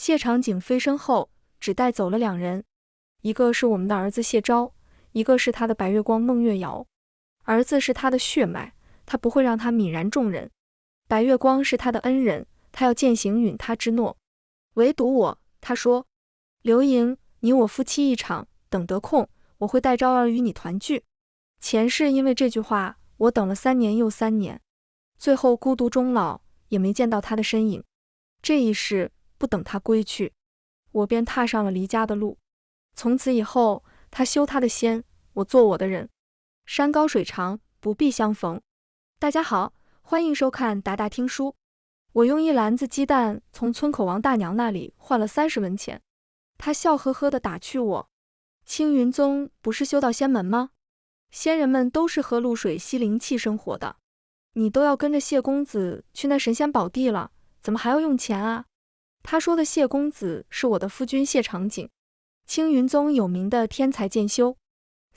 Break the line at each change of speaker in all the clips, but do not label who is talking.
谢长景飞升后，只带走了2人，一个是我们的儿子谢昭，一个是他的白月光孟月瑶。儿子是他的血脉，他不会让他泯然众人；白月光是他的恩人，他要践行允他之诺。唯独我，他说，刘盈，你我夫妻一场，等得空，我会带昭儿与你团聚。前世因为这句话，我等了3年又3年，最后孤独终老，也没见到他的身影。这一世不等他归去，我便踏上了离家的路。从此以后，他修他的仙，我做我的人。山高水长，不必相逢。大家好，欢迎收看达达听书。我用1篮子鸡蛋从村口王大娘那里换了30文钱，她笑呵呵地打趣我：青云宗不是修到仙门吗？仙人们都是喝露水吸灵气生活的，你都要跟着谢公子去那神仙宝地了，怎么还要用钱啊？他说的谢公子是我的夫君谢长景，青云宗有名的天才剑修。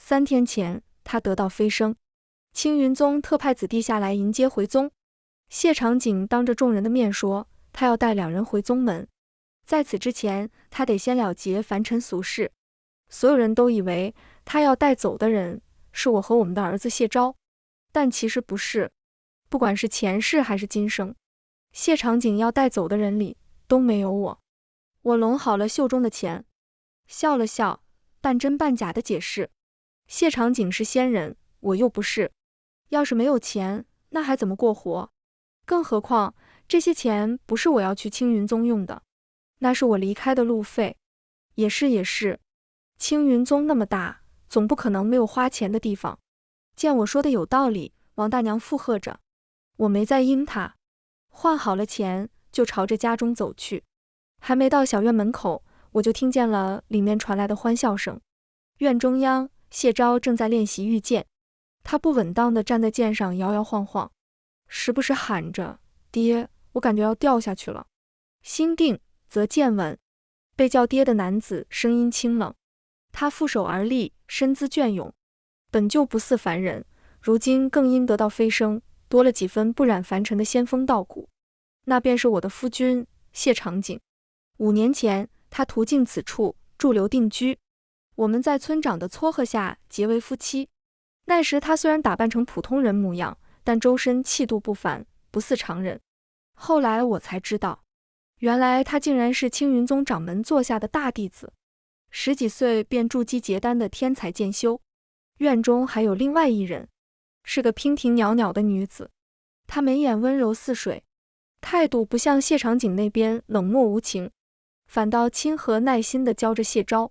3天前他得道飞升，青云宗特派子弟下来迎接回宗。谢长景当着众人的面说，他要带2人回宗门，在此之前他得先了结凡尘俗事。所有人都以为他要带走的人是我和我们的儿子谢昭，但其实不是。不管是前世还是今生，谢长景要带走的人里都没有我。我拢好了袖中的钱，笑了笑，半真半假的解释，谢长景是仙人，我又不是，要是没有钱，那还怎么过活？更何况这些钱不是我要去青云宗用的，那是我离开的路费。也是，青云宗那么大，总不可能没有花钱的地方。见我说的有道理，王大娘附和着，我没再应她，换好了钱就朝着家中走去。还没到小院门口，我就听见了里面传来的欢笑声。院中央，谢昭正在练习御剑，他不稳当地站在剑上摇摇晃晃，时不时喊着爹，我感觉要掉下去了。心定则剑稳，被叫爹的男子声音清冷，他负手而立，身姿隽永，本就不似凡人，如今更因得到飞升，多了几分不染凡尘的仙风道骨。那便是我的夫君谢长景。5年前他途径此处，驻留定居，我们在村长的撮合下结为夫妻。那时他虽然打扮成普通人模样，但周身气度不凡，不似常人。后来我才知道，原来他竟然是青云宗掌门座下的大弟子，10几岁便筑基结丹的天才剑修。院中还有另外1人，是个娉婷袅袅的女子，她眉眼温柔似水，态度不像谢长景那边冷漠无情，反倒亲和耐心地教着谢昭。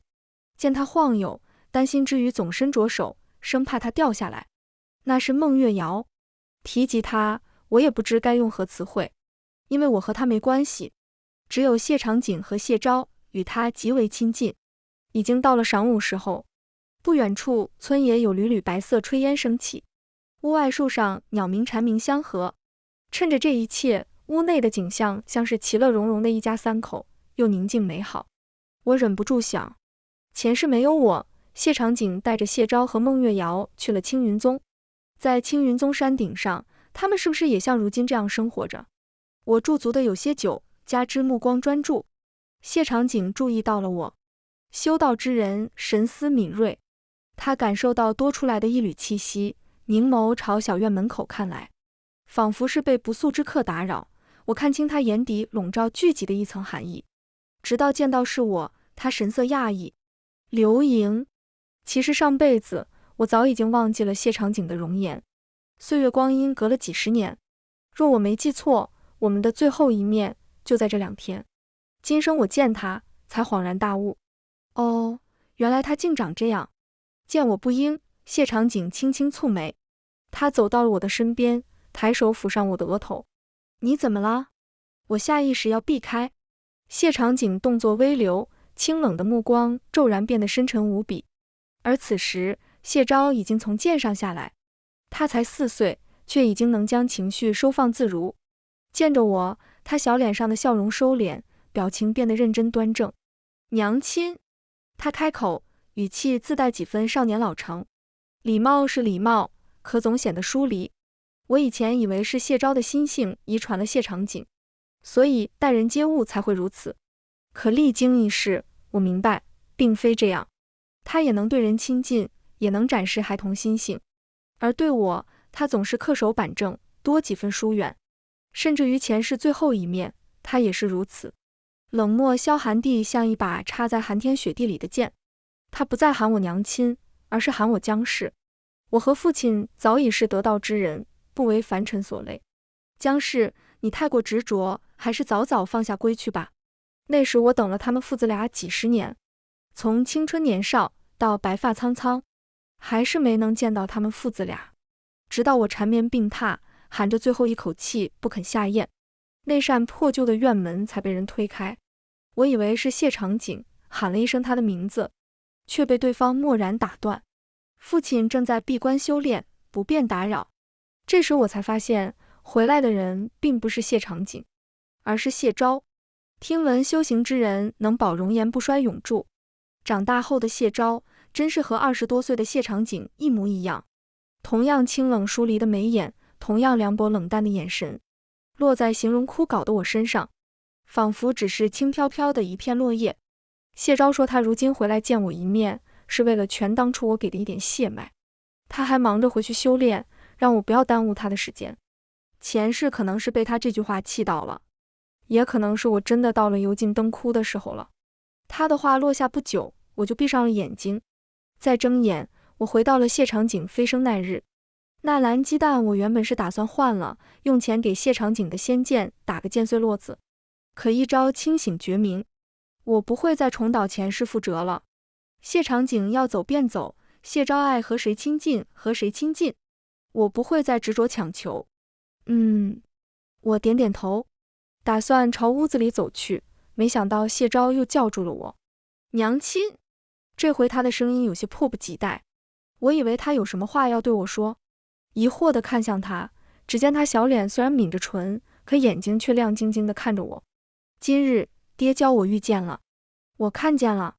见他晃悠，担心之余总伸着手，生怕他掉下来。那是孟月瑶。提及他，我也不知该用何词汇，因为我和他没关系，只有谢长景和谢昭与他极为亲近。已经到了晌午时候，不远处村野有缕缕白色炊烟升起，屋外树上鸟鸣蝉鸣相和。趁着这一切，屋内的景象像是其乐融融的一家3口，又宁静美好。我忍不住想，前世没有我，谢长景带着谢昭和孟月瑶去了青云宗，在青云宗山顶上，他们是不是也像如今这样生活着？我驻足的有些久，加之目光专注，谢长景注意到了我。修道之人神思敏锐，他感受到多出来的一缕气息，凝眸朝小院门口看来，仿佛是被不速之客打扰。我看清他眼底笼罩聚集的一层寒意，直到见到是我，他神色讶异。刘盈。其实上辈子我早已经忘记了谢长景的容颜，岁月光阴隔了几10年，若我没记错，我们的最后一面就在这2天。今生我见他，才恍然大悟，哦，原来他竟长这样。见我不应，谢长景轻轻蹙眉，他走到了我的身边，抬手抚上我的额头。你怎么了？我下意识要避开，谢长景动作微流，清冷的目光骤然变得深沉无比。而此时谢昭已经从剑上下来，他才4岁，却已经能将情绪收放自如。见着我，他小脸上的笑容收敛，表情变得认真端正。娘亲，他开口，语气自带几分少年老成。礼貌是礼貌，可总显得疏离。我以前以为是谢昭的心性遗传了谢长景，所以待人接物才会如此。可历经一事，我明白，并非这样。他也能对人亲近，也能展示孩童心性，而对我，他总是恪守板正，多几分疏远。甚至于前世最后一面，他也是如此。冷漠萧寒地像一把插在寒天雪地里的剑，他不再喊我娘亲，而是喊我姜氏。我和父亲早已是得道之人，不为凡尘所累。姜氏，你太过执着，还是早早放下归去吧。那时我等了他们父子俩几十年，从青春年少到白发苍苍，还是没能见到他们父子俩。直到我缠绵病榻，喊着最后一口气不肯下咽，那扇破旧的院门才被人推开。我以为是谢长景，喊了一声他的名字，却被对方漠然打断。父亲正在闭关修炼，不便打扰。这时我才发现，回来的人并不是谢长景，而是谢昭。听闻修行之人能保容颜不衰永驻，长大后的谢昭真是和20多岁的谢长景一模一样，同样清冷疏离的眉眼，同样凉薄冷淡的眼神，落在形容枯槁的我身上，仿佛只是轻飘飘的一片落叶。谢昭说他如今回来见我一面，是为了全当初我给的一点血脉。他还忙着回去修炼，让我不要耽误他的时间。前世可能是被他这句话气到了，也可能是我真的到了油尽灯枯的时候了。他的话落下不久，我就闭上了眼睛。再睁眼，我回到了谢长景飞升那日。那蓝鸡蛋我原本是打算换了，用钱给谢长景的仙剑打个剑碎落子。可一朝清醒觉明，我不会再重蹈前世覆辙了。谢长景要走便走，谢昭爱和谁亲近和谁亲近，我不会再执着强求。我点点头，打算朝屋子里走去，没想到谢昭又叫住了我。娘亲，这回他的声音有些迫不及待，我以为他有什么话要对我说，疑惑地看向他，只见他小脸虽然抿着唇，可眼睛却亮晶晶地看着我。今日爹教我遇见了。我看见了。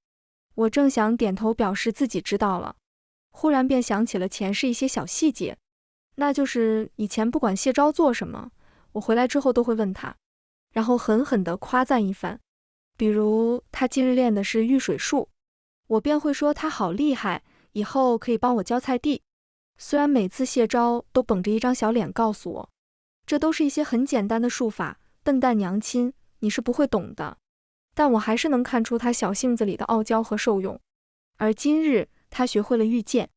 我正想点头表示自己知道了，忽然便想起了前世一些小细节，那就是以前不管谢昭做什么，我回来之后都会问他，然后狠狠地夸赞一番。比如他今日练的是御水术，我便会说他好厉害，以后可以帮我浇菜地。虽然每次谢昭都绷着一张小脸告诉我，这都是一些很简单的术法，笨蛋娘亲，你是不会懂的，但我还是能看出他小性子里的傲娇和受用。而今日他学会了御剑，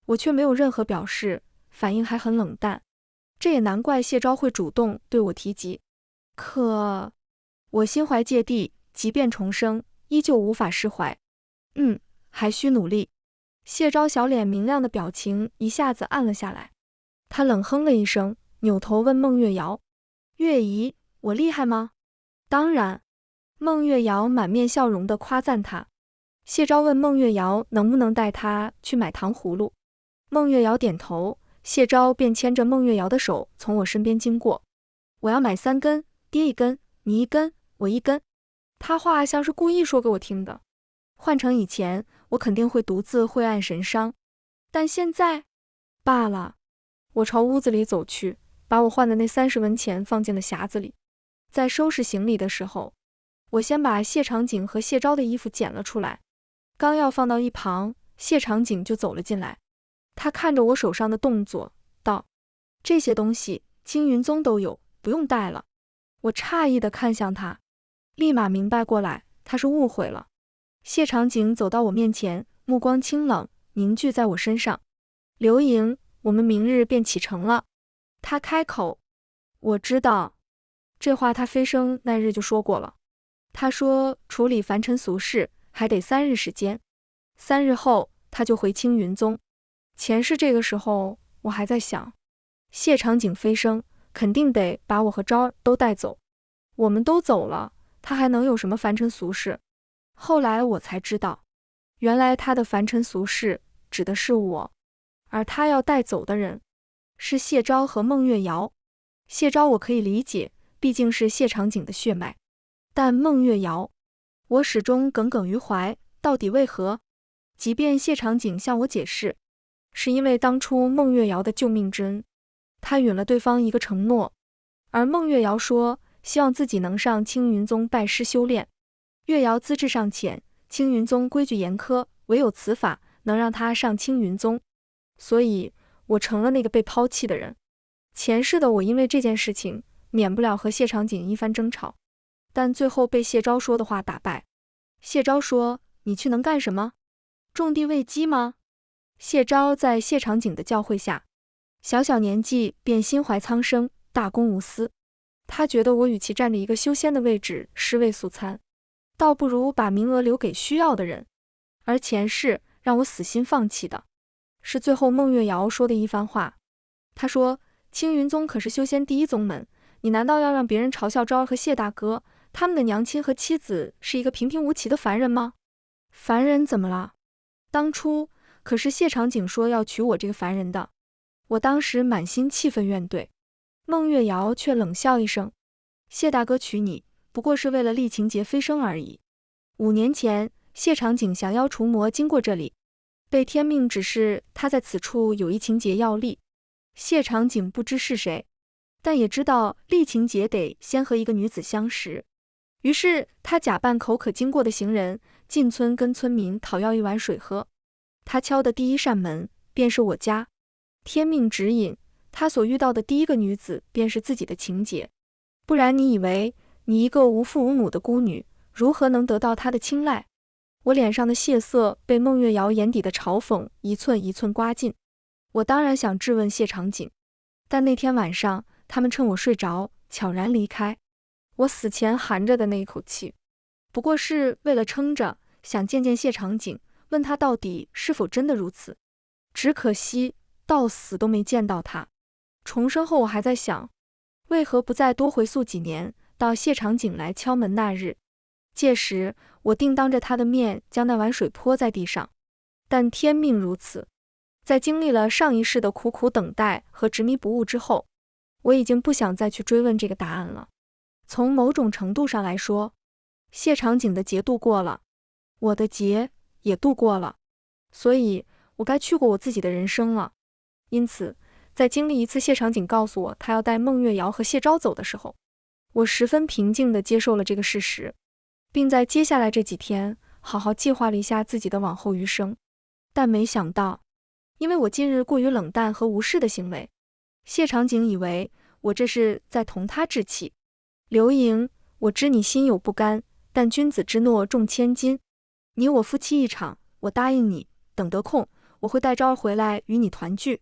我却没有任何表示，反应还很冷淡。这也难怪谢昭会主动对我提及。可我心怀芥蒂，即便重生，依旧无法释怀。还需努力。谢昭小脸明亮的表情一下子暗了下来，他冷哼了一声，扭头问孟月瑶：月姨，我厉害吗？当然。孟月瑶满面笑容地夸赞他。谢昭问孟月瑶能不能带他去买糖葫芦。孟月瑶点头，谢昭便牵着孟月瑶的手从我身边经过。我要买3根，爹1根，你1根，我1根。他话像是故意说给我听的。换成以前，我肯定会独自晦暗神伤，但现在罢了。我朝屋子里走去，把我换的那30文钱放进了匣子里。在收拾行李的时候，我先把谢长景和谢昭的衣服捡了出来，刚要放到一旁，谢长景就走了进来。他看着我手上的动作，道：这些东西青云宗都有，不用带了。我诧异地看向他，立马明白过来，他是误会了。谢长景走到我面前，目光清冷，凝聚在我身上。刘莹，我们明日便启程了。他开口。我知道。这话他飞升那日就说过了。他说处理凡尘俗事还得3日时间，3日后他就回青云宗。前世这个时候我还在想，谢长景飞升肯定得把我和昭儿都带走，我们都走了，他还能有什么凡尘俗事？后来我才知道，原来他的凡尘俗事指的是我，而他要带走的人是谢昭和孟月瑶。谢昭我可以理解，毕竟是谢长景的血脉，但孟月瑶，我始终耿耿于怀，到底为何？即便谢长景向我解释，是因为当初孟月瑶的救命之恩，他允了对方一个承诺，而孟月瑶说希望自己能上青云宗拜师修炼，岳瑶资质尚浅，青云宗规矩严苛，唯有此法能让他上青云宗，所以我成了那个被抛弃的人。前世的我因为这件事情免不了和谢长景一番争吵，但最后被谢昭说的话打败。谢昭说：“你去能干什么？种地喂鸡吗？”谢昭在谢长景的教诲下，小小年纪便心怀苍生，大公无私。他觉得我与其占着一个修仙的位置尸位素餐，倒不如把名额留给需要的人。而前世让我死心放弃的，是最后孟月瑶说的一番话。他说：“青云宗可是修仙第一宗门，你难道要让别人嘲笑昭儿和谢大哥，他们的娘亲和妻子是一个平平无奇的凡人吗？凡人怎么了？当初可是谢长景说要娶我这个凡人的。”我当时满心气愤怨怼，孟月瑶却冷笑一声：“谢大哥娶你，不过是为了厉情节飞升而已。5年前，谢长景降妖除魔经过这里，被天命指示他在此处有一情节要立。谢长景不知是谁，但也知道厉情节得先和一个女子相识，于是他假扮口渴经过的行人，进村跟村民讨要一碗水喝。他敲的第一扇门便是我家，天命指引，他所遇到的第一个女子便是自己的情节，不然你以为你一个无父无母的孤女，如何能得到他的青睐？”我脸上的血色被孟月瑶眼底的嘲讽一寸一寸刮尽。我当然想质问谢长景，但那天晚上他们趁我睡着悄然离开。我死前含着的那一口气，不过是为了撑着想见见谢长景，问他到底是否真的如此。只可惜到死都没见到他。重生后我还在想，为何不再多回溯几年，到谢长景来敲门那日。届时我定当着他的面将那碗水泼在地上，但天命如此。在经历了上一世的苦苦等待和执迷不悟之后，我已经不想再去追问这个答案了。从某种程度上来说，谢长景的劫度过了，我的劫也度过了，所以我该去过我自己的人生了。因此在经历一次谢长景告诉我他要带孟月瑶和谢昭走的时候，我十分平静地接受了这个事实，并在接下来这几天好好计划了一下自己的往后余生。但没想到，因为我近日过于冷淡和无视的行为，谢长景以为我这是在同他置气。刘盈，我知你心有不甘，但君子之诺重千金，你我夫妻一场，我答应你，等得空我会带昭儿回来与你团聚。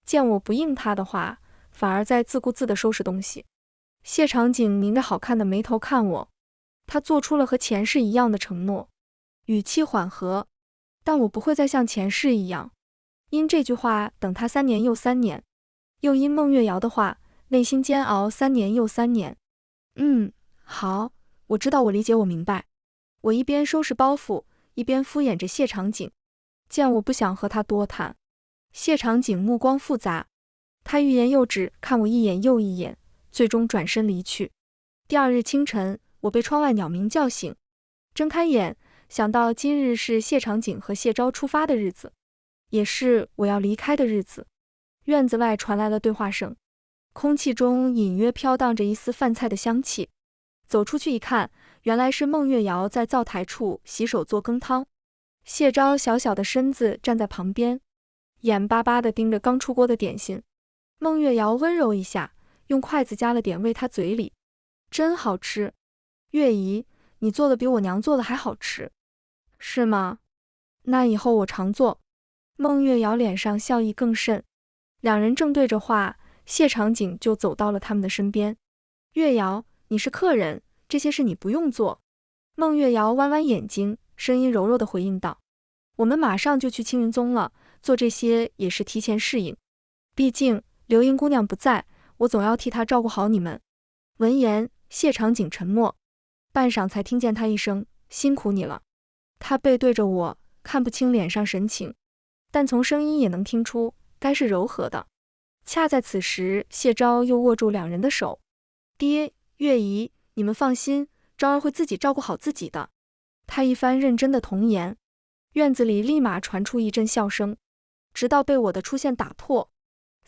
见我不应他的话，反而在自顾自地收拾东西。谢长景抿着好看的眉头看我，他做出了和前世一样的承诺，语气缓和，但我不会再像前世一样。因这句话等他3年又3年，又因孟月瑶的话内心煎熬3年又3年。好，我知道，我理解，我明白。我一边收拾包袱，一边敷衍着谢长景。见我不想和他多谈，谢长景目光复杂，他欲言又止，看我一眼又一眼，最终转身离去。第2日清晨，我被窗外鸟鸣叫醒，睁开眼，想到今日是谢长景和谢昭出发的日子，也是我要离开的日子。院子外传来了对话声，空气中隐约飘荡着一丝饭菜的香气。走出去一看，原来是孟月瑶在灶台处洗手做羹汤。谢昭小小的身子站在旁边，眼巴巴地盯着刚出锅的点心。孟月瑶温柔一下，用筷子夹了点喂他嘴里。真好吃，月姨，你做的比我娘做的还好吃。是吗？那以后我常做。孟月瑶脸上笑意更甚。两人正对着话，谢长景就走到了他们的身边。月瑶，你是客人，这些事你不用做。孟月瑶弯弯眼睛，声音柔弱地回应道：我们马上就去青云宗了，做这些也是提前适应。毕竟刘英姑娘不在，我总要替她照顾好你们。闻言，谢长景沉默，半晌才听见他一声：辛苦你了。他背对着我，看不清脸上神情，但从声音也能听出该是柔和的。恰在此时，谢昭又握住两人的手。爹，月姨，你们放心，昭儿会自己照顾好自己的。他一番认真的童言，院子里立马传出一阵笑声，直到被我的出现打破。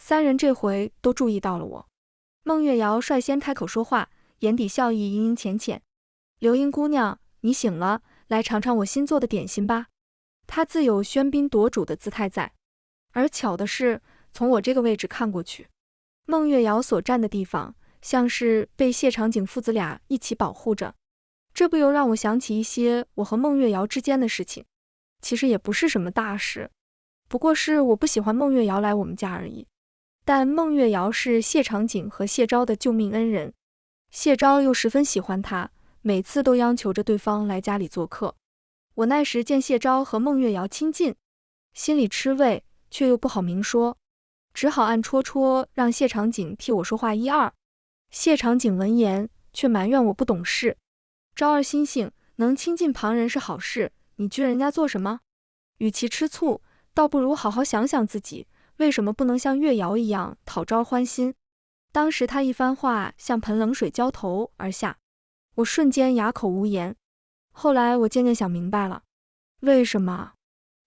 3人这回都注意到了我。孟月瑶率先开口说话，眼底笑意隐隐浅浅。刘英姑娘，你醒了，来尝尝我新做的点心吧。他自有喧宾夺主的姿态在。而巧的是，从我这个位置看过去，孟月瑶所站的地方，像是被谢长景父子俩一起保护着。这不由让我想起一些我和孟月瑶之间的事情，其实也不是什么大事，不过是我不喜欢孟月瑶来我们家而已。但孟月瑶是谢长景和谢昭的救命恩人，谢昭又十分喜欢她，每次都央求着对方来家里做客。我那时见谢昭和孟月瑶亲近，心里吃味，却又不好明说，只好暗戳戳让谢长景替我说话一二。谢长景闻言，却埋怨我不懂事。昭儿心性，能亲近旁人是好事，你拘人家做什么？与其吃醋，倒不如好好想想自己，为什么不能像月瑶一样讨昭儿欢心？当时他一番话像盆冷水浇头而下，我瞬间哑口无言。后来我渐渐想明白了，为什么？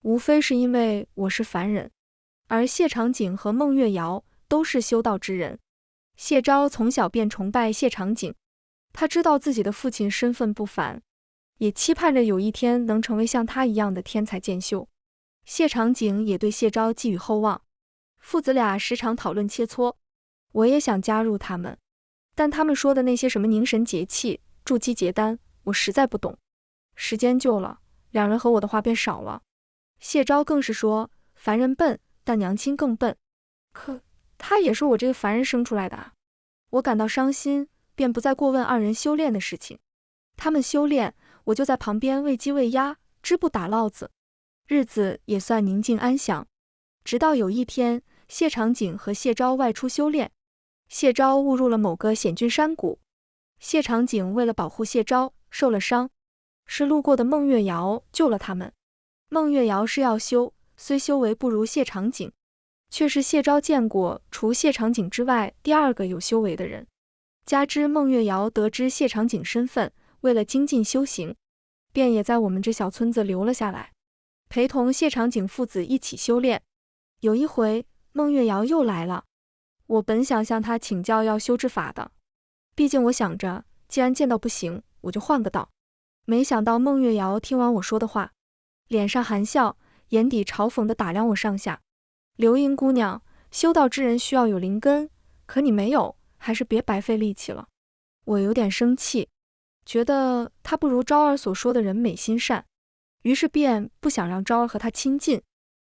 无非是因为我是凡人，而谢长景和孟月瑶都是修道之人。谢昭从小便崇拜谢长景，他知道自己的父亲身份不凡，也期盼着有一天能成为像他一样的天才剑修。谢长景也对谢昭寄予厚望，父子俩时常讨论切磋。我也想加入他们，但他们说的那些什么凝神节气、筑基结丹，我实在不懂。时间久了，两人和我的话变少了。谢昭更是说，凡人笨，但娘亲更笨。可他也是我这个凡人生出来的啊！我感到伤心，便不再过问二人修炼的事情。他们修炼，我就在旁边喂鸡喂鸭，织布打烙子，日子也算宁静安详。直到有一天，谢长景和谢昭外出修炼，谢昭误入了某个险峻山谷，谢长景为了保护谢昭，受了伤，是路过的孟月瑶救了他们。孟月瑶是要修，虽修为不如谢长景，却是谢昭见过除谢长景之外第二个有修为的人。加之孟月瑶得知谢长景身份，为了精进修行，便也在我们这小村子留了下来，陪同谢长景父子一起修炼。有一回，孟月瑶又来了，我本想向她请教要修之法的，毕竟我想着，既然剑道不行，我就换个道。没想到孟月瑶听完我说的话，脸上含笑，眼底嘲讽地打量我上下。刘英姑娘，修道之人需要有灵根，可你没有，还是别白费力气了。我有点生气，觉得她不如昭儿所说的人美心善，于是便不想让昭儿和她亲近。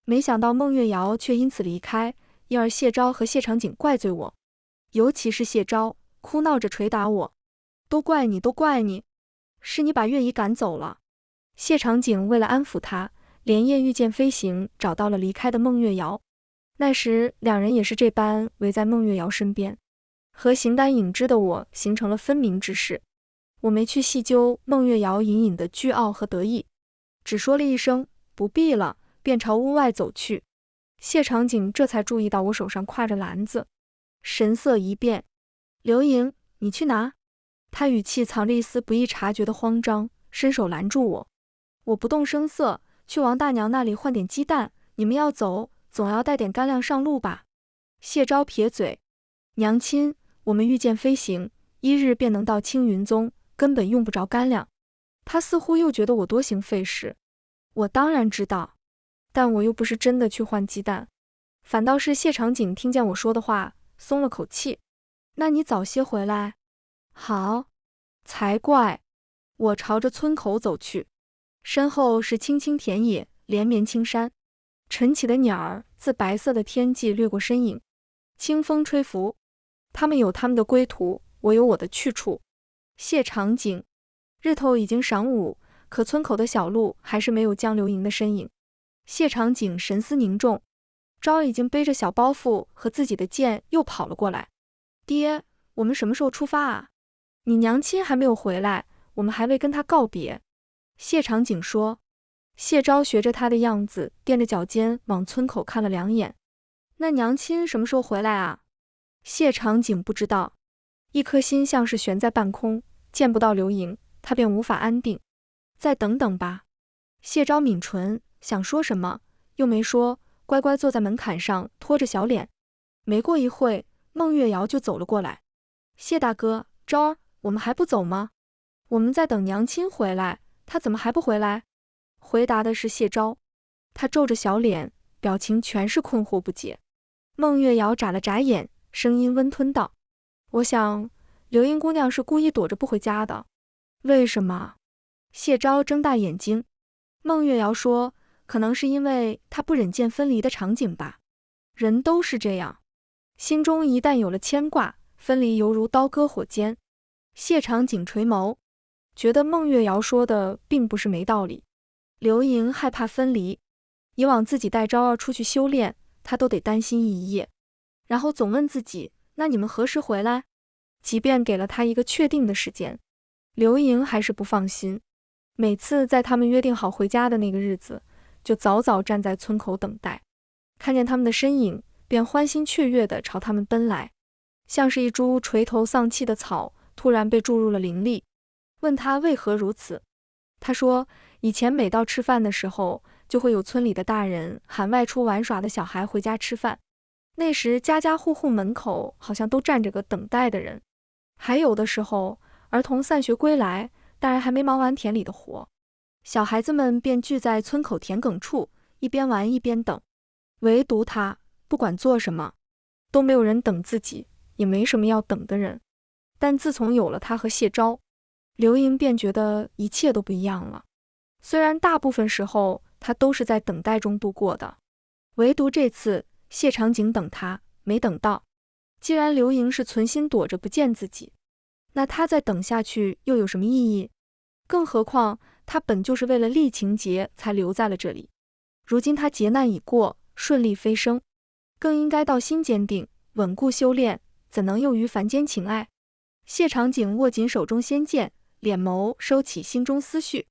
没想到孟月瑶却因此离开，因而谢昭和谢长景怪罪我，尤其是谢昭，哭闹着捶打我，都怪你，都怪你，是你把月姨赶走了。谢长景为了安抚她，连夜御剑飞行，找到了离开的孟月瑶。那时两人也是这般围在孟月瑶身边，和形单影只的我形成了分明之势。我没去细究孟月瑶隐隐的倨傲和得意，只说了一声不必了，便朝屋外走去。谢长景这才注意到我手上挎着篮子，神色一变，刘莹，你去拿。他语气藏着一丝不易察觉的慌张，伸手拦住我。我不动声色，去王大娘那里换点鸡蛋，你们要走，总要带点干粮上路吧。谢昭撇嘴，娘亲，我们御剑飞行，1日便能到青云宗，根本用不着干粮。他似乎又觉得我多行费事。我当然知道，但我又不是真的去换鸡蛋。反倒是谢长景听见我说的话，松了口气。那你早些回来。好，才怪。我朝着村口走去，身后是青青田野，连绵青山，晨起的鸟儿自白色的天际掠过身影，清风吹拂。他们有他们的归途，我有我的去处。谢长景，日头已经晌午，可村口的小路还是没有江流莹的身影。谢长景神思凝重，昭儿已经背着小包袱和自己的剑又跑了过来。爹，我们什么时候出发啊？你娘亲还没有回来，我们还未跟她告别。谢长景说。谢昭学着他的样子，踮着脚尖往村口看了2眼。那娘亲什么时候回来啊？谢长景不知道，一颗心像是悬在半空，见不到刘莹，他便无法安定。再等等吧。谢昭抿唇，想说什么，又没说，乖乖坐在门槛上，拖着小脸。没过一会，孟月瑶就走了过来。谢大哥，昭儿，我们还不走吗？我们在等娘亲回来，他怎么还不回来？回答的是谢昭，他皱着小脸，表情全是困惑不解。孟月瑶眨了眨眼，声音温吞道：我想刘英姑娘是故意躲着不回家的。为什么？谢昭睁大眼睛。孟月瑶说，可能是因为她不忍见分离的场景吧。人都是这样，心中一旦有了牵挂，分离犹如刀割火尖。谢长景垂眸，觉得孟月瑶说的并不是没道理。刘盈害怕分离，以往自己带昭儿出去修炼，他都得担心一夜，然后总问自己，那你们何时回来？即便给了他一个确定的时间，刘盈还是不放心。每次在他们约定好回家的那个日子，就早早站在村口等待，看见他们的身影，便欢欣雀跃地朝他们奔来，像是一株垂头丧气的草，突然被注入了灵力。问他为何如此，他说，以前每到吃饭的时候，就会有村里的大人喊外出玩耍的小孩回家吃饭，那时家家户户门口好像都站着个等待的人，还有的时候儿童散学归来，大人还没忙完田里的活，小孩子们便聚在村口田埂处，一边玩一边等。唯独他不管做什么都没有人等自己，也没什么要等的人。但自从有了他和谢昭，刘盈便觉得一切都不一样了。虽然大部分时候他都是在等待中度过的，唯独这次谢长景等他没等到。既然刘盈是存心躲着不见自己，那他再等下去又有什么意义？更何况他本就是为了厉情节才留在了这里，如今他劫难已过，顺利飞升，更应该道心坚定，稳固修炼，怎能又于凡间情爱？谢长景握紧手中仙剑，脸眸收起心中思绪。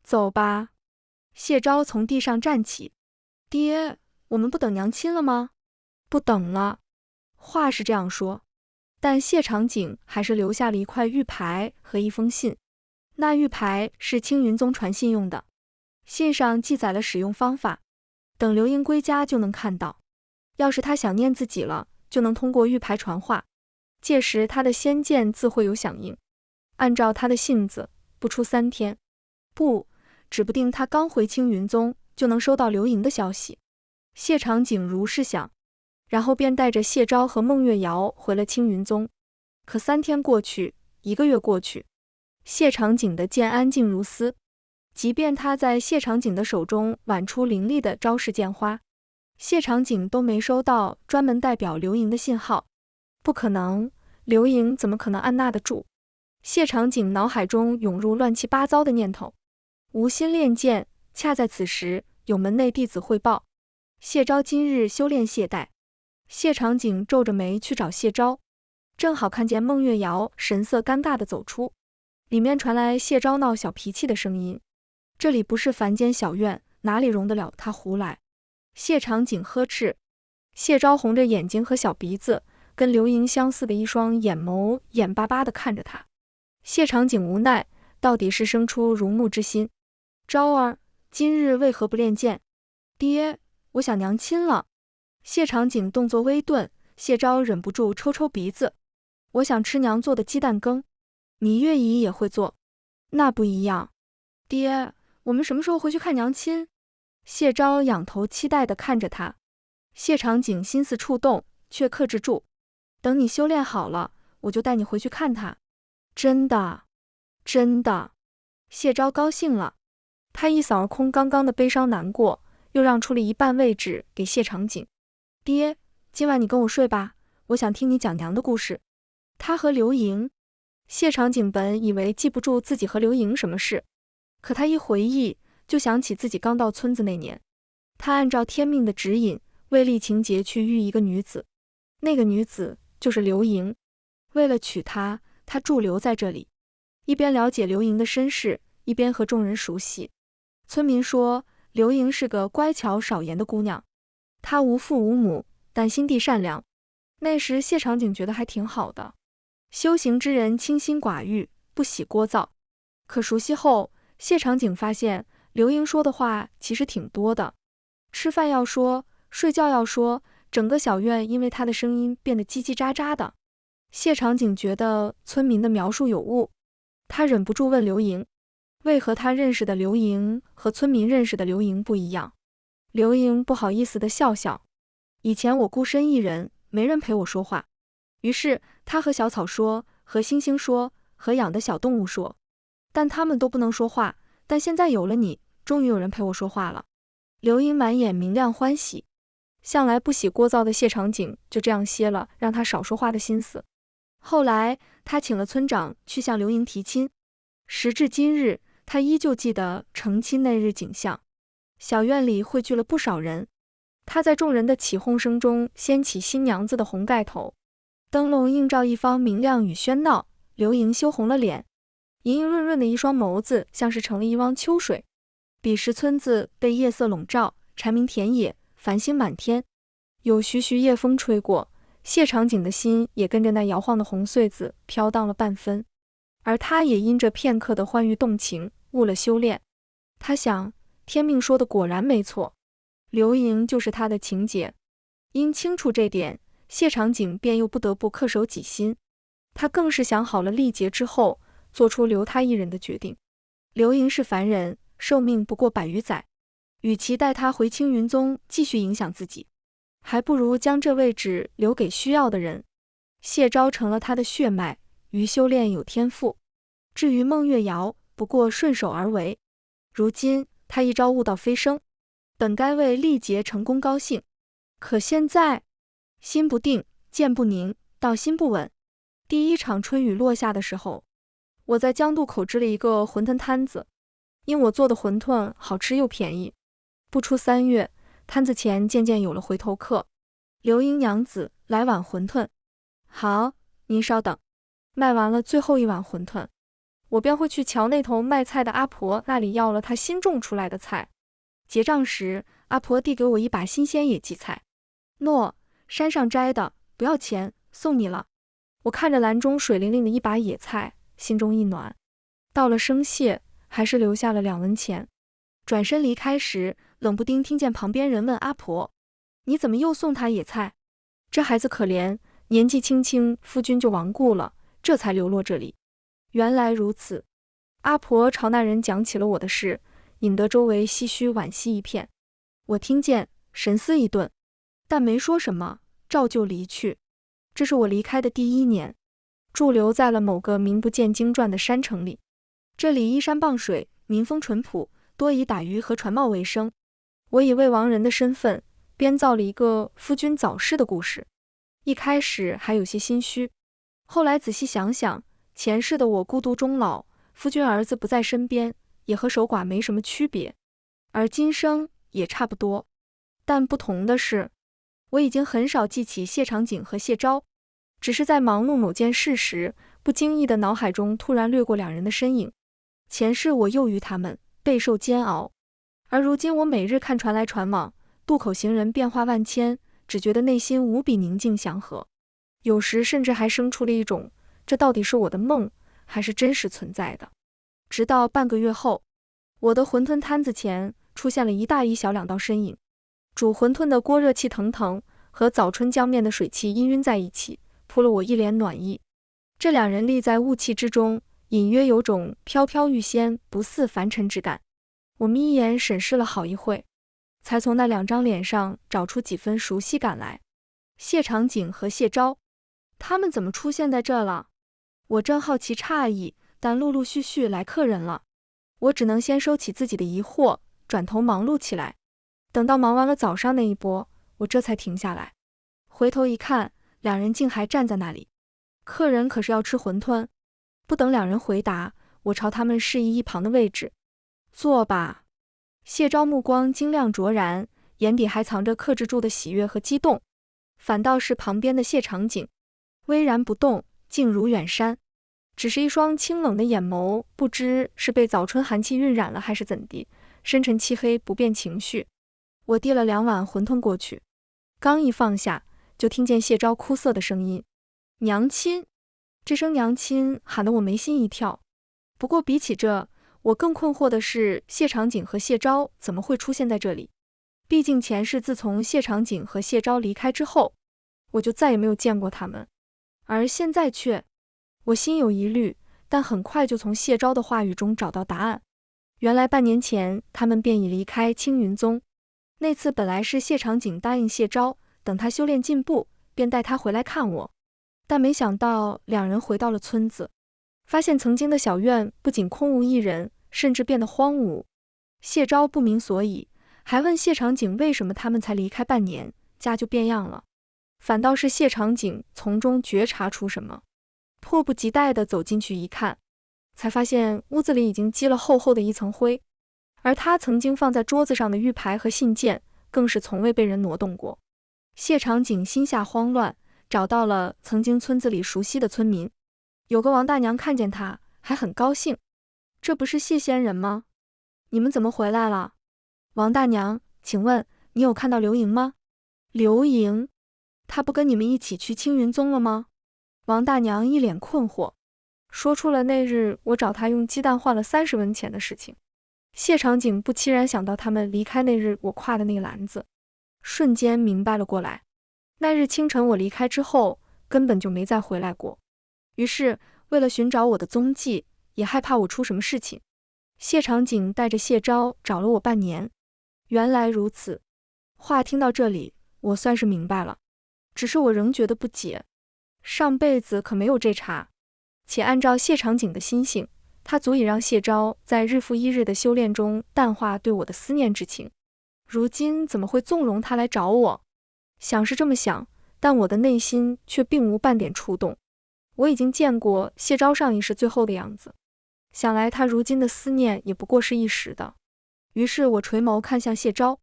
走吧。谢昭从地上站起。爹，我们不等娘亲了吗？不等了。话是这样说，但谢长景还是留下了一块玉牌和一封信。那玉牌是青云宗传信用的，信上记载了使用方法，等刘盈归家就能看到。要是他想念自己了，就能通过玉牌传话，届时他的仙剑自会有响应。按照他的性子，不出3天，指不定他刚回青云宗就能收到刘盈的消息。谢长景如是想，然后便带着谢昭和孟月瑶回了青云宗。可3天过去，1个月过去，谢长景的剑安静如斯，即便他在谢长景的手中挽出凌厉的招式剑花，谢长景都没收到专门代表刘盈的信号。不可能，刘盈怎么可能按捺得住？谢长景脑海中涌入乱七八糟的念头。无心练剑，恰在此时，有门内弟子汇报，谢昭今日修炼懈怠。谢长景皱着眉去找谢昭，正好看见孟月瑶神色尴尬地走出，里面传来谢昭闹小脾气的声音。这里不是凡间小院，哪里容得了他胡来？谢长景呵斥。谢昭红着眼睛和小鼻子，跟刘盈相似的一双眼眸眼巴巴地看着他。谢长景无奈，到底是生出如沐之心。昭儿，今日为何不练剑？爹，我想娘亲了。谢长景动作微顿，谢昭忍不住抽抽鼻子。我想吃娘做的鸡蛋羹。芈月姨也会做。那不一样。爹，我们什么时候回去看娘亲？谢昭仰头期待地看着他。谢长景心思触动，却克制住。等你修炼好了，我就带你回去看她。真的，真的。谢昭高兴了，他一扫而空刚刚的悲伤难过，又让出了一半位置给谢长景。爹，今晚你跟我睡吧，我想听你讲娘的故事。他和刘盈。谢长景本以为记不住自己和刘盈什么事，可他一回忆，就想起自己刚到村子那年，他按照天命的指引，为厉情节去遇一个女子，那个女子就是刘盈。为了娶她，他驻留在这里，一边了解刘盈的身世，一边和众人熟悉。村民说，刘盈是个乖巧少言的姑娘，她无父无母，但心地善良。那时谢长景觉得还挺好的，修行之人清心寡欲，不喜聒噪。可熟悉后，谢长景发现刘盈说的话其实挺多的，吃饭要说，睡觉要说，整个小院因为他的声音变得叽叽喳喳的。谢长景觉得村民的描述有误，他忍不住问刘盈，为何他认识的刘莹和村民认识的刘莹不一样？刘莹不好意思地笑笑，以前我孤身一人，没人陪我说话。于是他和小草说，和星星说，和养的小动物说，但他们都不能说话。但现在有了你，终于有人陪我说话了。刘莹满眼明亮欢喜，向来不喜聒噪的谢长景就这样歇了让他少说话的心思。后来他请了村长去向刘莹提亲，时至今日，他依旧记得成亲那日景象。小院里汇聚了不少人，他在众人的起哄声中掀起新娘子的红盖头，灯笼映照一方明亮与喧闹。刘莹羞红了脸，莹莹润润的一双眸子像是成了一汪秋水。彼时村子被夜色笼罩，蝉鸣田野，繁星满天，有徐徐夜风吹过，谢长景的心也跟着那摇晃的红穗子飘荡了半分，而他也因这片刻的欢愉动情误了修炼。他想，天命说的果然没错，刘莹就是他的情姐。因清楚这点，谢长景便又不得不恪守己心。他更是想好了历劫之后，做出留他一人的决定。刘莹是凡人，寿命不过100余载，与其带他回青云宗继续影响自己，还不如将这位置留给需要的人。谢昭成了他的血脉，于修炼有天赋。至于孟月瑶，不过顺手而为。如今他一朝悟道飞升，本该为历劫成功高兴，可现在心不定，剑不宁，道心不稳。第一场春雨落下的时候，我在江渡口支了一个馄饨摊子，因我做的馄饨好吃又便宜。不出3月，摊子前渐渐有了回头客。刘英娘子，来碗馄饨。好，您稍等。卖完了最后一碗馄饨，我便会去桥那头卖菜的阿婆那里要了她新种出来的菜。结账时，阿婆递给我一把新鲜野荠菜，喏，山上摘的，不要钱，送你了。我看着篮中水灵灵的一把野菜，心中一暖。到了生谢，还是留下了2文钱。转身离开时，冷不丁听见旁边人问阿婆：“你怎么又送他野菜？这孩子可怜，年纪轻轻夫君就亡故了，这才流落这里。”原来如此。阿婆朝那人讲起了我的事，引得周围唏嘘惋惜一片。我听见，神思一顿，但没说什么，照旧离去。这是我离开的第1年，驻留在了某个名不见经传的山城里。这里依山傍水，民风淳朴，多以打鱼和船贸为生。我以未亡人的身份，编造了一个夫君早逝的故事。一开始还有些心虚，后来仔细想想，前世的我孤独终老，夫君儿子不在身边，也和守寡没什么区别，而今生也差不多。但不同的是，我已经很少记起谢长景和谢昭，只是在忙碌某件事时，不经意的脑海中突然掠过2人的身影。前世我囿于他们，备受煎熬，而如今我每日看船来船往，渡口行人变化万千，只觉得内心无比宁静祥和。有时甚至还生出了一种，这到底是我的梦，还是真实存在的。直到半个月后，我的馄饨摊子前出现了一大一小2道身影。煮馄饨的锅热气腾腾，和早春江面的水汽氤氲在一起，扑了我一脸暖意。这2人立在雾气之中，隐约有种飘飘欲仙，不似凡尘之感。我眯眼审视了好一会，才从那2张脸上找出几分熟悉感来。谢长景和谢昭，他们怎么出现在这了？我正好奇诧异，但陆陆续续来客人了，我只能先收起自己的疑惑，转头忙碌起来。等到忙完了早上那一波，我这才停下来，回头一看，2人竟还站在那里。客人可是要吃馄饨？不等2人回答，我朝他们示意一旁的位置。坐吧。谢昭目光晶亮灼然，眼底还藏着克制住的喜悦和激动。反倒是旁边的谢长景，巍然不动，静如远山，只是一双清冷的眼眸，不知是被早春寒气晕染了还是怎地，深沉漆黑，不变情绪。我递了2碗馄饨过去，刚一放下，就听见谢昭哭涩的声音：“娘亲！”这声娘亲喊得我眉心一跳。不过比起这，我更困惑的是谢长景和谢昭怎么会出现在这里。毕竟前世自从谢长景和谢昭离开之后，我就再也没有见过他们，而现在却……我心有疑虑，但很快就从谢昭的话语中找到答案。原来半年前他们便已离开青云宗。那次本来是谢长景答应谢昭，等他修炼进步，便带他回来看我。但没想到两人回到了村子，发现曾经的小院不仅空无一人，甚至变得荒芜。谢昭不明所以，还问谢长景为什么他们才离开半年，家就变样了。反倒是谢长景从中觉察出什么，迫不及待地走进去一看，才发现屋子里已经积了厚厚的一层灰，而他曾经放在桌子上的玉牌和信件更是从未被人挪动过。谢长景心下慌乱，找到了曾经村子里熟悉的村民，有个王大娘看见他还很高兴，这不是谢仙人吗？你们怎么回来了？王大娘，请问你有看到刘莹吗？刘莹，她不跟你们一起去青云宗了吗？王大娘一脸困惑，说出了那日我找她用鸡蛋换了30文钱的事情。谢长景不期然想到他们离开那日我挎的那个篮子，瞬间明白了过来。那日清晨我离开之后，根本就没再回来过。于是为了寻找我的踪迹，也害怕我出什么事情，谢长景带着谢昭找了我半年。原来如此，话听到这里，我算是明白了，只是我仍觉得不解，上辈子可没有这茬。且按照谢长景的心性，他足以让谢昭在日复一日的修炼中淡化对我的思念之情，如今怎么会纵容他来找我？想是这么想，但我的内心却并无半点触动。我已经见过谢昭上一世最后的样子，想来他如今的思念也不过是一时的。于是我垂眸看向谢昭，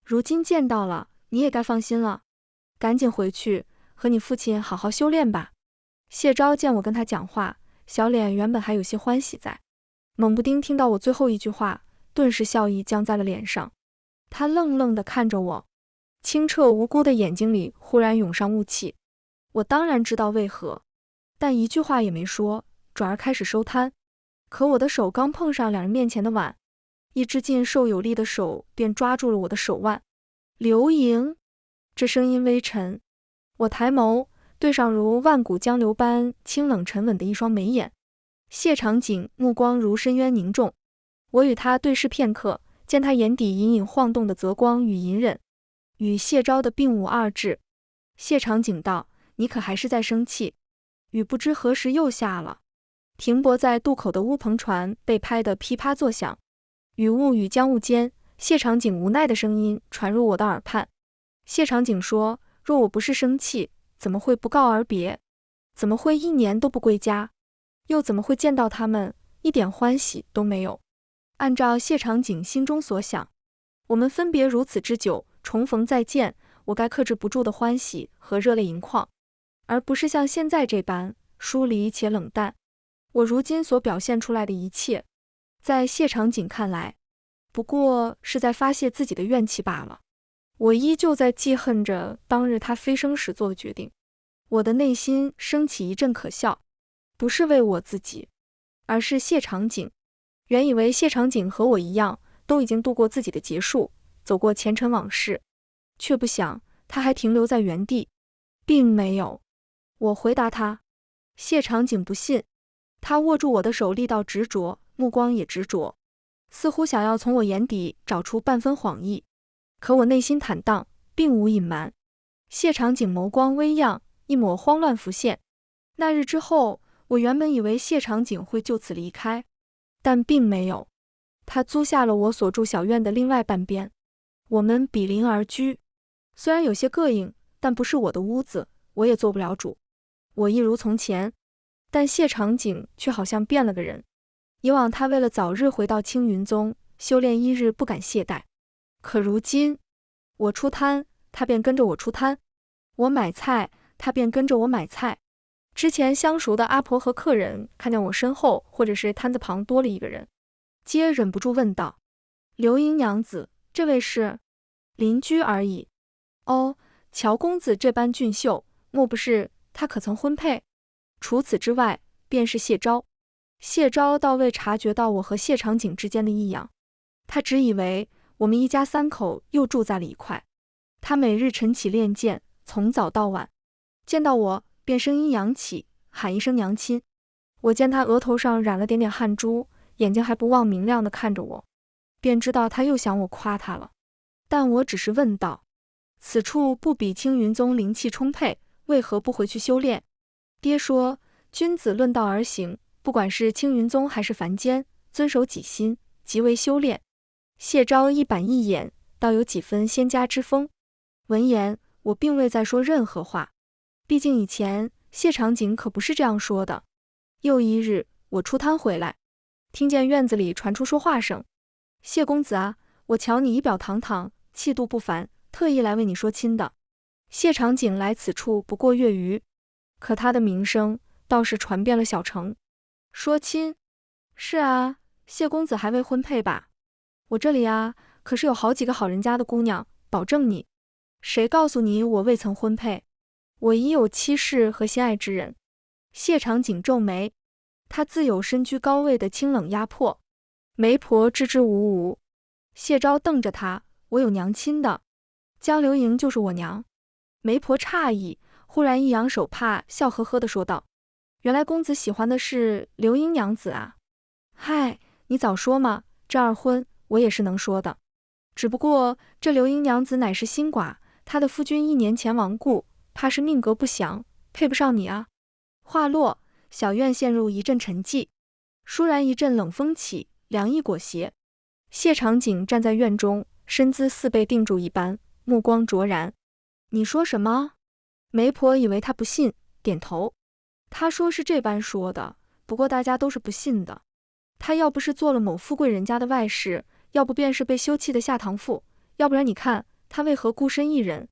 如今见到了，你也该放心了，赶紧回去和你父亲好好修炼吧。谢昭见我跟他讲话，小脸原本还有些欢喜在，猛不丁听到我最后一句话，顿时笑意僵在了脸上。他愣愣地看着我，清澈无辜的眼睛里忽然涌上雾气。我当然知道为何，但一句话也没说，转而开始收摊。可我的手刚碰上两人面前的碗，一只劲瘦有力的手便抓住了我的手腕。刘莹，这声音微沉。我抬眸，对上如万古江流般清冷沉稳的一双眉眼。谢长景目光如深渊凝重，我与他对视片刻，见他眼底隐隐晃动的泽光与隐忍，与谢昭的并无二致。谢长景道：你可还是在生气？雨不知何时又下了。停泊在渡口的乌篷船被拍得噼啪作响，雨雾与江雾间，谢长景无奈的声音传入我的耳畔。谢长景说：若我不是生气，怎么会不告而别？怎么会1年都不归家？又怎么会见到他们一点欢喜都没有？按照谢长景心中所想，我们分别如此之久，重逢再见，我该克制不住的欢喜和热泪盈眶，而不是像现在这般疏离且冷淡。我如今所表现出来的一切，在谢长景看来，不过是在发泄自己的怨气罢了。我依旧在记恨着当日他飞升时做的决定，我的内心升起一阵可笑，不是为我自己，而是谢长景。原以为谢长景和我一样，都已经度过自己的结束，走过前尘往事，却不想他还停留在原地，并没有。我回答他，谢长景不信。他握住我的手，力道执着，目光也执着，似乎想要从我眼底找出半分谎意。可我内心坦荡，并无隐瞒。谢长景眸光微漾，一抹慌乱浮现。那日之后，我原本以为谢长景会就此离开，但并没有。他租下了我所住小院的另外半边，我们比邻而居。虽然有些膈应，但不是我的屋子，我也做不了主。我一如从前，但谢长景却好像变了个人。以往他为了早日回到青云宗修炼1日不敢懈怠，可如今我出摊，他便跟着我出摊；我买菜，他便跟着我买菜。之前相熟的阿婆和客人看见我身后或者是摊子旁多了一个人，皆忍不住问道：刘英娘子，这位是？邻居而已。哦，乔公子这般俊秀，莫不是他可曾婚配？除此之外，便是谢昭。谢昭倒未察觉到我和谢长景之间的异样，他只以为我们一家3口又住在了一块。他每日晨起练剑，从早到晚，见到我便声音扬起，喊一声娘亲。我见他额头上染了点点汗珠，眼睛还不忘明亮地看着我，便知道他又想我夸他了。但我只是问道：此处不比青云宗灵气充沛，为何不回去修炼？爹说，君子论道而行，不管是青云宗还是凡间，遵守己心，即为修炼。谢昭一板一眼，倒有几分仙家之风。闻言，我并未再说任何话，毕竟以前谢长景可不是这样说的。又一日，我出摊回来，听见院子里传出说话声：谢公子啊，我瞧你仪表堂堂，气度不凡，特意来为你说亲的。谢长景来此处不过月余，可他的名声倒是传遍了小城。说亲？是啊，谢公子还未婚配吧？我这里啊，可是有好几个好人家的姑娘，保证你。谁告诉你我未曾婚配？我已有妻室和心爱之人。谢长景皱眉，他自有身居高位的清冷压迫，媒婆支支吾吾。谢昭瞪着他，我有娘亲的，江流莹就是我娘。媒婆诧异，忽然一扬手帕，笑呵呵地说道：原来公子喜欢的是流莹娘子啊。嗨，你早说嘛，这二婚我也是能说的。只不过这流莹娘子乃是新寡，她的夫君1年前亡故，怕是命格不详，配不上你啊。话落，小院陷入一阵沉寂，倏然一阵冷风起，凉意裹挟。谢长景站在院中，身姿似被定住一般，目光灼然。你说什么？媒婆以为他不信，点头。他说是这般说的，不过大家都是不信的。他要不是做了某富贵人家的外室，要不便是被休弃的下堂妇，要不然你看他为何孤身一人？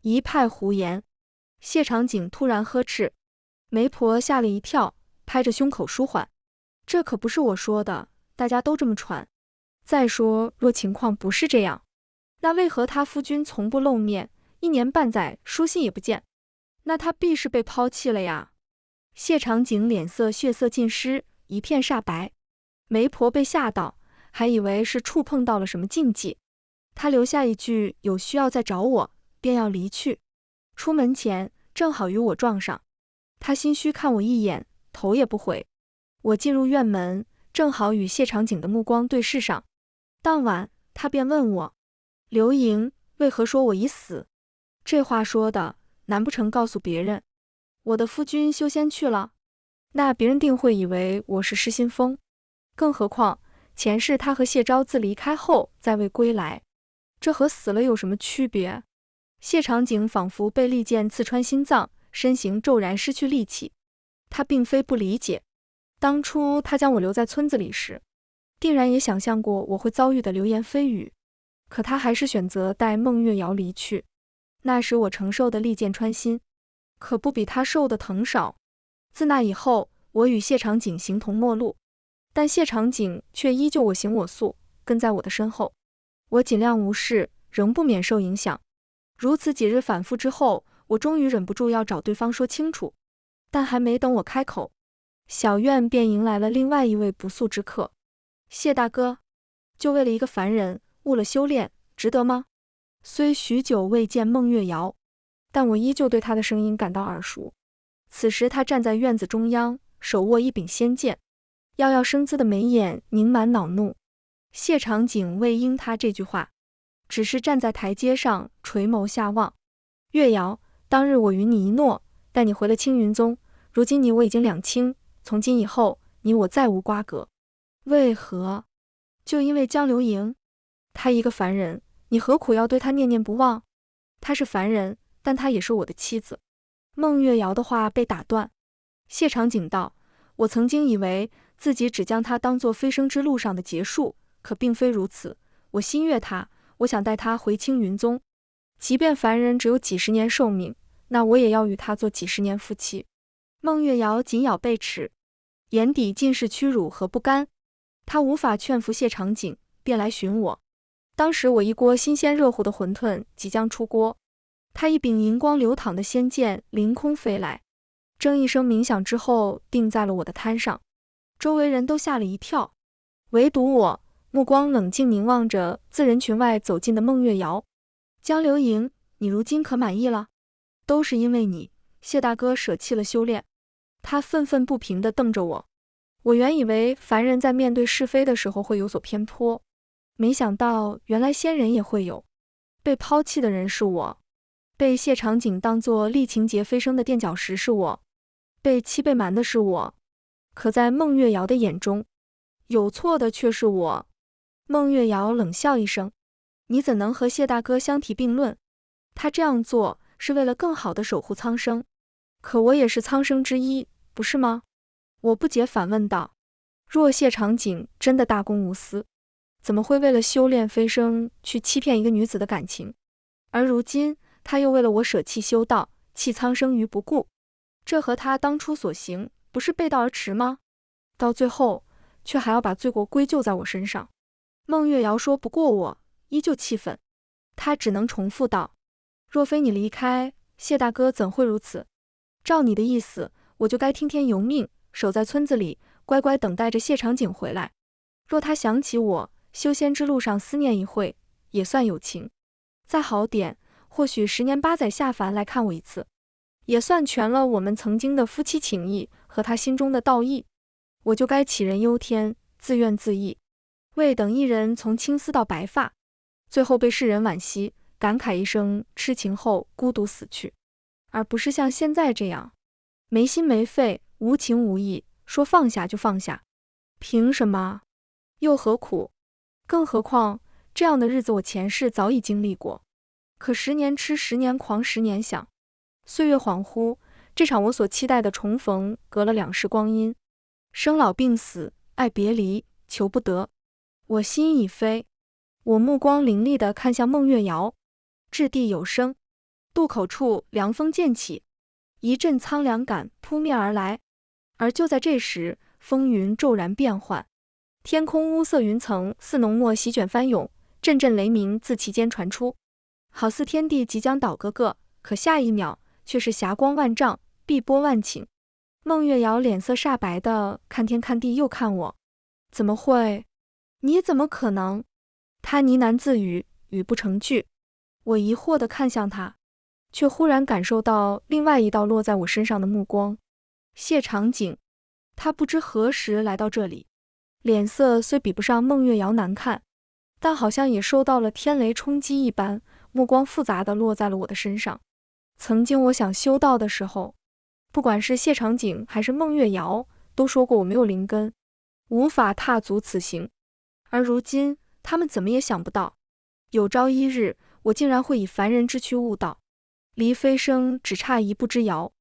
一派胡言。谢长景突然呵斥，媒婆吓了一跳，拍着胸口舒缓。这可不是我说的，大家都这么传。再说，若情况不是这样，那为何他夫君从不露面，1年半载书信也不见？那他必是被抛弃了呀。谢长景脸色血色尽失，一片煞白。媒婆被吓到，还以为是触碰到了什么禁忌。他留下一句有需要再找我，便要离去。出门前正好与我撞上，他心虚看我一眼，头也不回。我进入院门，正好与谢长景的目光对视上。当晚他便问我：流莹为何说我已死？这话说的，难不成告诉别人我的夫君修仙去了？那别人定会以为我是失心疯。更何况前世他和谢昭自离开后再未归来，这和死了有什么区别？谢长景仿佛被利剑刺穿心脏，身形骤然失去力气。他并非不理解，当初他将我留在村子里时，定然也想象过我会遭遇的流言蜚语，可他还是选择带孟月瑶离去。那时我承受的利剑穿心，可不比他受的疼少。自那以后，我与谢长景形同陌路，但谢长景却依旧我行我素，跟在我的身后。我尽量无视，仍不免受影响。如此几日反复之后，我终于忍不住要找对方说清楚，但还没等我开口，小院便迎来了另外一位不速之客。谢大哥，就为了一个凡人误了修炼，值得吗？虽许久未见孟月瑶，但我依旧对她的声音感到耳熟。此时她站在院子中央，手握一柄仙剑，妖妖生姿的眉眼凝满恼怒。谢长景未应他这句话，只是站在台阶上垂眸下望。月瑶，当日我与你一诺，带你回了青云宗，如今你我已经两清，从今以后你我再无瓜葛。为何？就因为江流莹，她一个凡人，你何苦要对她念念不忘？她是凡人，但她也是我的妻子。孟月瑶的话被打断。谢长景道：我曾经以为自己只将她当作飞升之路上的结束，可并非如此。我心悦她，我想带她回青云宗。即便凡人只有几十年寿命，那我也要与她做几十年夫妻。孟月瑶紧咬贝齿，眼底尽是屈辱和不甘。她无法劝服谢长景，便来寻我。当时我一锅新鲜热乎的馄饨即将出锅，他一柄银光流淌的仙剑凌空飞来，铮一声鸣响之后定在了我的摊上。周围人都吓了一跳，唯独我目光冷静凝望着自人群外走近的孟月瑶。江流莹，你如今可满意了？都是因为你，谢大哥舍弃了修炼。他愤愤不平地瞪着我。我原以为凡人在面对是非的时候会有所偏颇，没想到原来仙人也会有。被抛弃的人是我，被谢长景当作厉情节飞升的垫脚石是我，被欺被瞒的是我。可在孟月瑶的眼中，有错的却是我。孟月瑶冷笑一声，你怎能和谢大哥相提并论？他这样做是为了更好地守护苍生，可我也是苍生之一，不是吗？我不解反问道。若谢长景真的大公无私，怎么会为了修炼飞升去欺骗一个女子的感情？而如今他又为了我舍弃修道，弃苍生于不顾，这和他当初所行不是背道而驰吗？到最后却还要把罪过归咎在我身上。孟月瑶说不过我，依旧气愤。他只能重复道，若非你离开，谢大哥怎会如此？照你的意思，我就该听天由命，守在村子里，乖乖等待着谢长景回来。若他想起我，修仙之路上思念一会，也算有情。再好点，或许10年8载下凡来看我一次，也算全了我们曾经的夫妻情谊和他心中的道义。我就该杞人忧天，自怨自艾，未等一人从青丝到白发，最后被世人惋惜，感慨一声痴情后孤独死去，而不是像现在这样没心没肺，无情无义，说放下就放下。凭什么？又何苦？更何况这样的日子我前世早已经历过。可10年痴10年狂10年想，岁月恍惚，这场我所期待的重逢隔了2世光阴，生老病死，爱别离，求不得，我心已飞。我目光凌厉地看向孟月瑶，掷地有声，渡口处凉风渐起，一阵苍凉感扑面而来。而就在这时，风云骤然变幻，天空乌色云层似浓墨席卷翻涌，阵阵雷鸣自其间传出，好似天地即将倒个，可下一秒却是霞光万丈，碧波万顷。孟月瑶脸色煞白的看天看地又看我，怎么会？你怎么可能？他呢喃自语，语不成句。我疑惑地看向他，却忽然感受到另外一道落在我身上的目光。谢长景，他不知何时来到这里，脸色虽比不上孟月瑶难看，但好像也受到了天雷冲击一般，目光复杂地落在了我的身上。曾经我想修道的时候，不管是谢长景还是孟月瑶，都说过我没有灵根，无法踏足此行。而如今他们怎么也想不到，有朝一日我竟然会以凡人之躯悟道，离飞升只差一步之遥。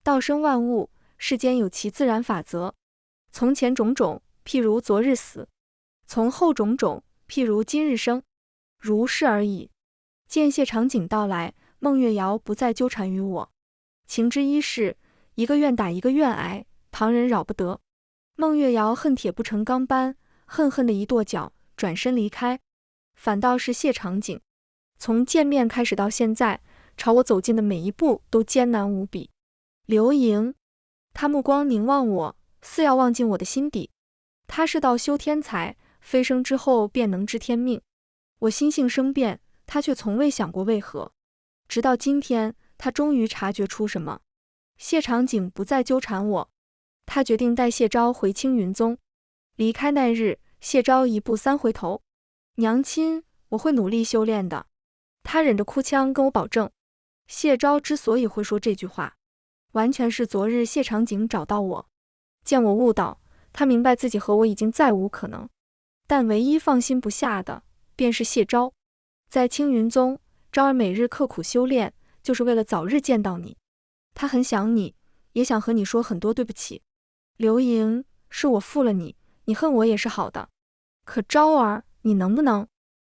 道生万物，世间有其自然法则，从前种种，譬如昨日死；从后种种，譬如今日生，如是而已。见谢长景到来，孟月瑶不再纠缠于我，情之一事，一个愿打一个愿挨，旁人扰不得。孟月瑶恨铁不成钢般，恨恨的一跺脚，转身离开。反倒是谢长景，从见面开始到现在，朝我走近的每一步都艰难无比。刘盈，他目光凝望我，似要望进我的心底。他是道修天才，飞升之后便能知天命。我心性生变，他却从未想过为何。直到今天，他终于察觉出什么。谢长景不再纠缠我，他决定带谢昭回青云宗。离开那日，谢昭1步3回头，娘亲，我会努力修炼的。他忍着哭腔跟我保证。谢昭之所以会说这句话，完全是昨日谢长景找到我，见我悟道，他明白自己和我已经再无可能，但唯一放心不下的便是谢昭。在青云宗，昭儿每日刻苦修炼，就是为了早日见到你。他很想你，也想和你说很多对不起。刘盈，是我负了你，你恨我也是好的。可昭儿，你能不能？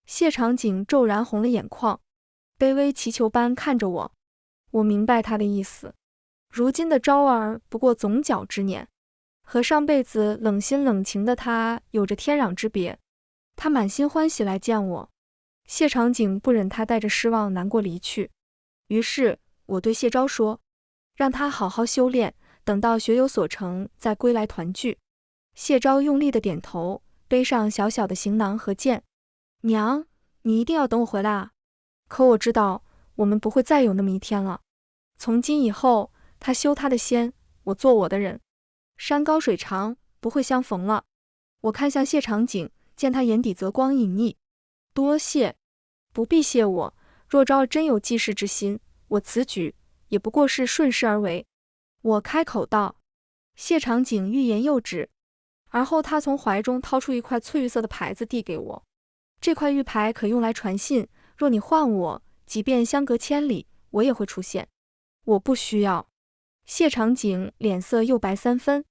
谢长景骤然红了眼眶，卑微祈求般看着我。我明白他的意思，如今的昭儿不过总角之年，和上辈子冷心冷情的他有着天壤之别。他满心欢喜来见我，谢长景不忍他带着失望难过离去，于是我对谢昭说，让他好好修炼，等到学有所成再归来团聚。谢昭用力的点头，背上小小的行囊和剑。娘，你一定要等我回来啊！可我知道我们不会再有那么一天了。从今以后，他修他的仙，我做我的人。山高水长，不会相逢了。我看向谢长景，见他眼底泽光隐匿。多谢。不必谢我，若昭儿真有济世之心，我此举也不过是顺势而为。我开口道。谢长景欲言又止，而后他从怀中掏出一块翠玉色的牌子递给我。这块玉牌可用来传信，若你唤我，即便相隔千里，我也会出现。我不需要。谢长景脸色又白3分，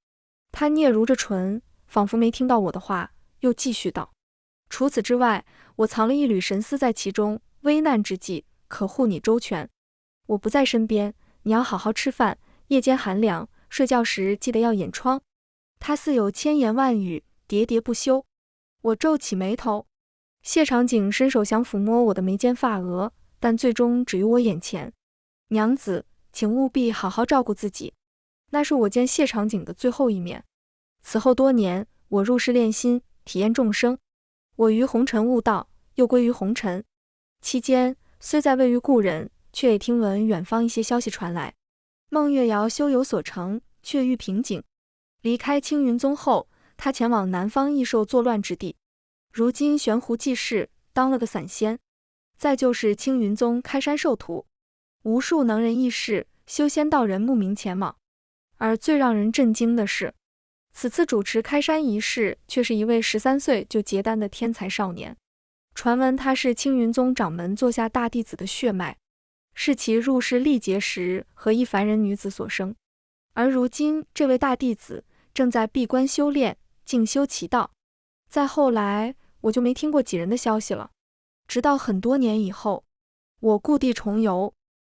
他嗫嚅着唇，仿佛没听到我的话，又继续道：除此之外，我藏了一缕神丝在其中，危难之际，可护你周全。我不在身边，你要好好吃饭，夜间寒凉，睡觉时记得要掩窗。他似有千言万语，喋喋不休。我皱起眉头。谢长景伸手想抚摸我的眉间发额，但最终止于我眼前。娘子，请务必好好照顾自己。那是我见谢长景的最后一面。此后多年，我入世炼心，体验众生。我于红尘悟道，又归于红尘。期间虽在位于故人，却也听闻远方一些消息传来。孟月瑶修有所成，却遇瓶颈。离开青云宗后，他前往南方异兽作乱之地，如今悬壶济世，当了个散仙。再就是青云宗开山授徒，无数能人异士、修仙道人慕名前往。而最让人震惊的是，此次主持开山仪式却是一位13岁就结丹的天才少年。传闻他是青云宗掌门座下大弟子的血脉，是其入世历劫时和一凡人女子所生。而如今这位大弟子正在闭关修炼，静修其道。再后来我就没听过几人的消息了。直到很多年以后，我故地重游，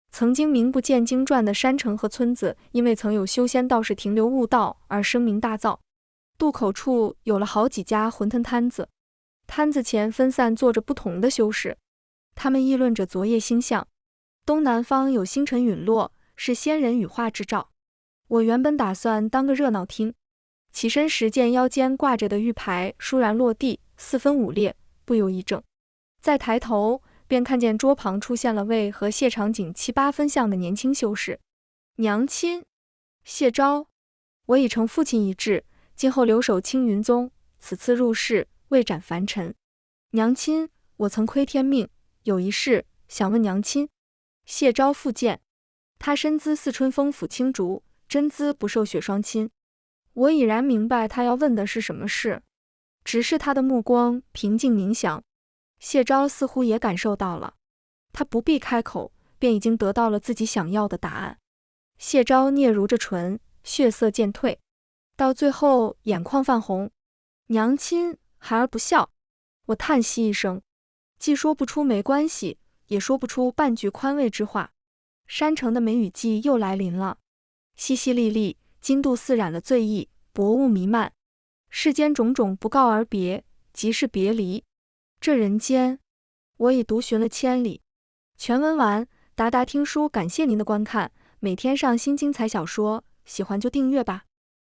曾经名不见经传的山城和村子，因为曾有修仙道士停留悟道而声名大噪。渡口处有了好几家混沌摊子，摊子前分散坐着不同的修士，他们议论着昨夜星象。东南方有星辰陨落，是仙人羽化之兆。我原本打算当个热闹听，起身时见腰间挂着的玉牌倏然落地，4分5裂，不由一怔。再抬头，便看见桌旁出现了位和谢长景7、8分像的年轻修士。娘亲，谢昭，我已承父亲遗志，今后留守青云宗，此次入世，未斩凡尘。娘亲，我曾亏天命，有一事想问娘亲。谢昭复见，他身姿似春风抚青竹，真姿不受雪霜侵。我已然明白他要问的是什么事，只是他的目光平静冥想。谢昭似乎也感受到了，他不必开口，便已经得到了自己想要的答案。谢昭嗫嚅着唇，血色渐退，到最后眼眶泛红。娘亲，孩儿不孝。我叹息一声，既说不出没关系，也说不出半句宽慰之话。山城的梅雨季又来临了，淅淅沥沥，金渡寺染了醉意，薄雾弥漫。世间种种不告而别，即是别离。这人间，我已独寻了千里。全文完，达达听书感谢您的观看，每天上新精彩小说，喜欢就订阅吧。